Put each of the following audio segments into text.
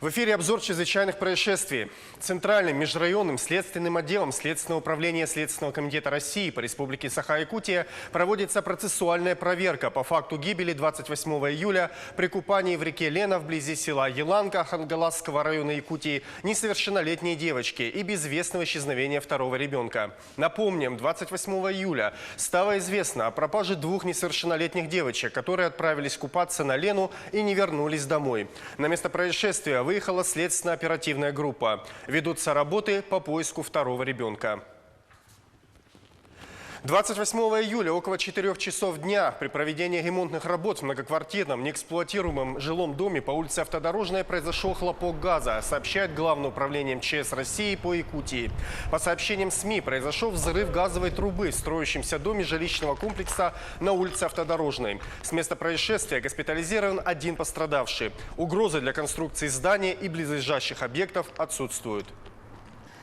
В эфире обзор чрезвычайных происшествий. Центральным межрайонным следственным отделом Следственного управления Следственного комитета России по Республике Саха-Якутия проводится процессуальная проверка по факту гибели 28 июля при купании в реке Лена вблизи села Еланка Хангаласского района Якутии несовершеннолетней девочки и безвестного исчезновения второго ребенка. Напомним, 28 июля стало известно о пропаже двух несовершеннолетних девочек, которые отправились купаться на Лену и не вернулись домой. На место происшествия выехала следственно-оперативная группа. Ведутся работы по поиску второго ребенка. 28 июля около 4 часов дня при проведении ремонтных работ в многоквартирном неэксплуатируемом жилом доме по улице Автодорожная произошел хлопок газа, сообщает Главное управление МЧС России по Якутии. По сообщениям СМИ, произошел взрыв газовой трубы в строящемся доме жилищного комплекса на улице Автодорожной. С места происшествия госпитализирован один пострадавший. Угрозы для конструкции здания и близлежащих объектов отсутствуют.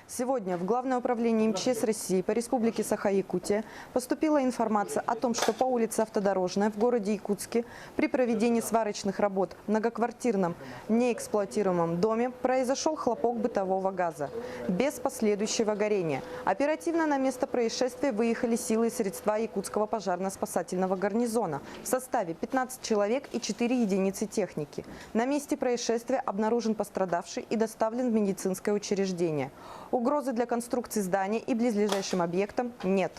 Сегодня в Главное управление МЧС России по Республике Саха-Якутия поступила информация о том, что по улице Автодорожная в городе Якутске при проведении сварочных работ в многоквартирном неэксплуатируемом доме произошел хлопок бытового газа без последующего горения. Оперативно на место происшествия выехали силы и средства Якутского пожарно-спасательного гарнизона в составе 15 человек и 4 единицы техники. На месте происшествия обнаружен пострадавший и доставлен в медицинское учреждение. Угрозы для конструкции здания и близлежащим объектам нет.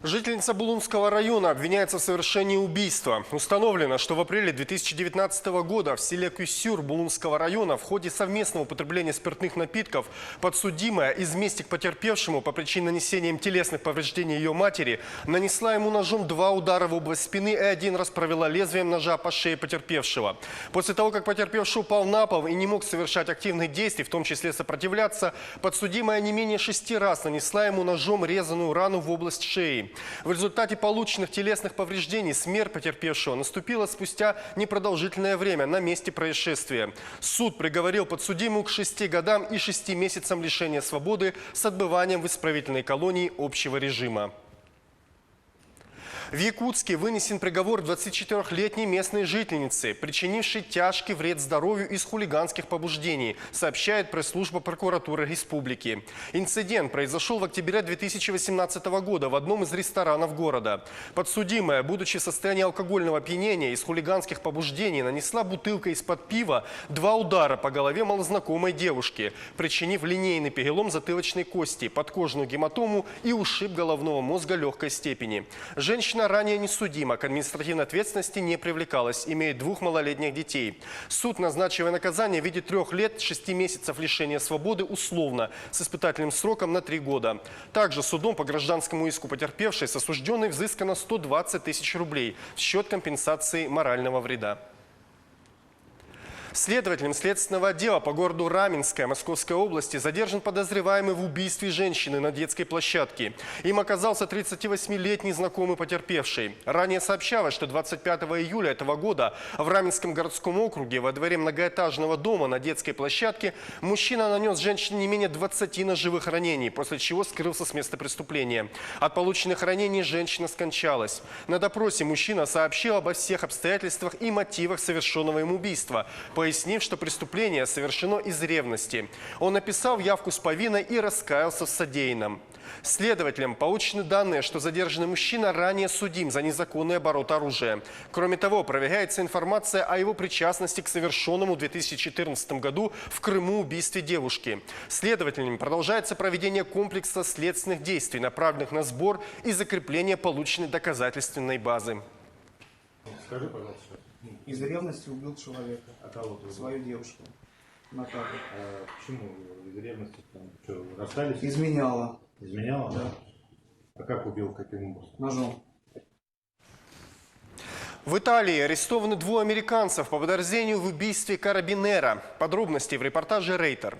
Жительница Булунского района обвиняется в совершении убийства. Установлено, что в апреле 2019 года в селе Кюсюр Булунского района в ходе совместного употребления спиртных напитков подсудимая из мести к потерпевшему по причине нанесения им телесных повреждений ее матери нанесла ему ножом 2 удара в область спины и 1 раз провела лезвием ножа по шее потерпевшего. После того, как потерпевший упал на пол и не мог совершать активных действий, в том числе сопротивляться, подсудимая не менее 6 раз нанесла ему ножом резаную рану в область шеи. В результате полученных телесных повреждений смерть потерпевшего наступила спустя непродолжительное время на месте происшествия. Суд приговорил подсудимую к 6 годам и 6 месяцам лишения свободы с отбыванием в исправительной колонии общего режима. В Якутске вынесен приговор 24-летней местной жительницы, причинившей тяжкий вред здоровью из хулиганских побуждений, сообщает пресс-служба прокуратуры республики. Инцидент произошел в октябре 2018 года в одном из ресторанов города. Подсудимая, будучи в состоянии алкогольного опьянения из хулиганских побуждений, нанесла бутылкой из-под пива 2 удара по голове малознакомой девушки, причинив линейный перелом затылочной кости, подкожную гематому и ушиб головного мозга легкой степени. Женщина ранее не судима, к административной ответственности не привлекалась, имеет 2 малолетних детей. Суд, назначивая наказание в виде 3 лет 6 месяцев лишения свободы условно, с испытательным сроком на 3 года. Также судом по гражданскому иску потерпевшей с осужденной взыскано 120 тысяч рублей в счет компенсации морального вреда. Следователем следственного отдела по городу Раменское Московской области задержан подозреваемый в убийстве женщины на детской площадке. Им оказался 38-летний знакомый потерпевшей. Ранее сообщалось, что 25 июля этого года в Раменском городском округе во дворе многоэтажного дома на детской площадке мужчина нанес женщине не менее 20 ножевых ранений, после чего скрылся с места преступления. От полученных ранений женщина скончалась. На допросе мужчина сообщил обо всех обстоятельствах и мотивах совершенного им убийства, пояснив, что преступление совершено из ревности. Он написал явку с повинной и раскаялся в содеянном. Следователям получены данные, что задержанный мужчина ранее судим за незаконный оборот оружия. Кроме того, проверяется информация о его причастности к совершенному в 2014 году в Крыму убийстве девушки. Следователями продолжается проведение комплекса следственных действий, направленных на сбор и закрепление полученной доказательственной базы. Скажи, пожалуйста. Из ревности убил человека. А кого ты? Свою девушку. Наталью. А почему из ревности? Там, что, расстались? Изменяла. Изменяла? Да. А как убил, каким образом? Ножом. В Италии арестованы 2 американцев по подозрению в убийстве карабинера. Подробности в репортаже «Рейтер».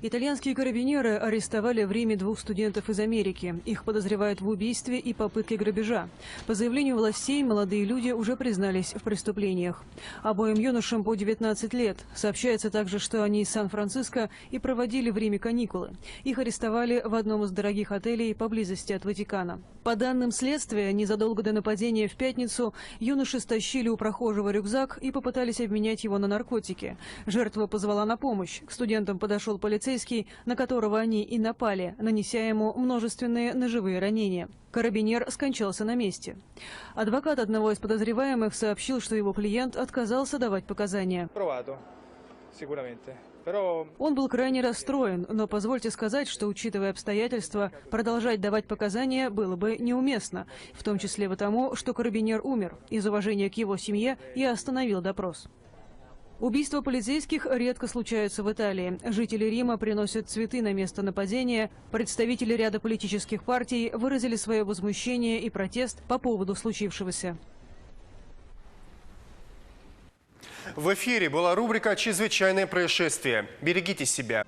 Итальянские карабинеры арестовали в Риме 2 студентов из Америки. Их подозревают в убийстве и попытке грабежа. По заявлению властей, молодые люди уже признались в преступлениях. Обоим юношам по 19 лет. Сообщается также, что они из Сан-Франциско и проводили в Риме каникулы. Их арестовали в одном из дорогих отелей поблизости от Ватикана. По данным следствия, незадолго до нападения в пятницу юноши стащили у прохожего рюкзак и попытались обменять его на наркотики. Жертва позвала на помощь. К студентам подошел полицейский, на которого они и напали, нанеся ему множественные ножевые ранения. Карабинер скончался на месте. Адвокат одного из подозреваемых сообщил, что его клиент отказался давать показания. Он был крайне расстроен, но позвольте сказать, что, учитывая обстоятельства, продолжать давать показания было бы неуместно, в том числе потому, что карабинер умер. Из уважения к его семье я остановил допрос. Убийства полицейских редко случаются в Италии. Жители Рима приносят цветы на место нападения. Представители ряда политических партий выразили свое возмущение и протест по поводу случившегося. В эфире была рубрика «Чрезвычайное происшествие». Берегите себя.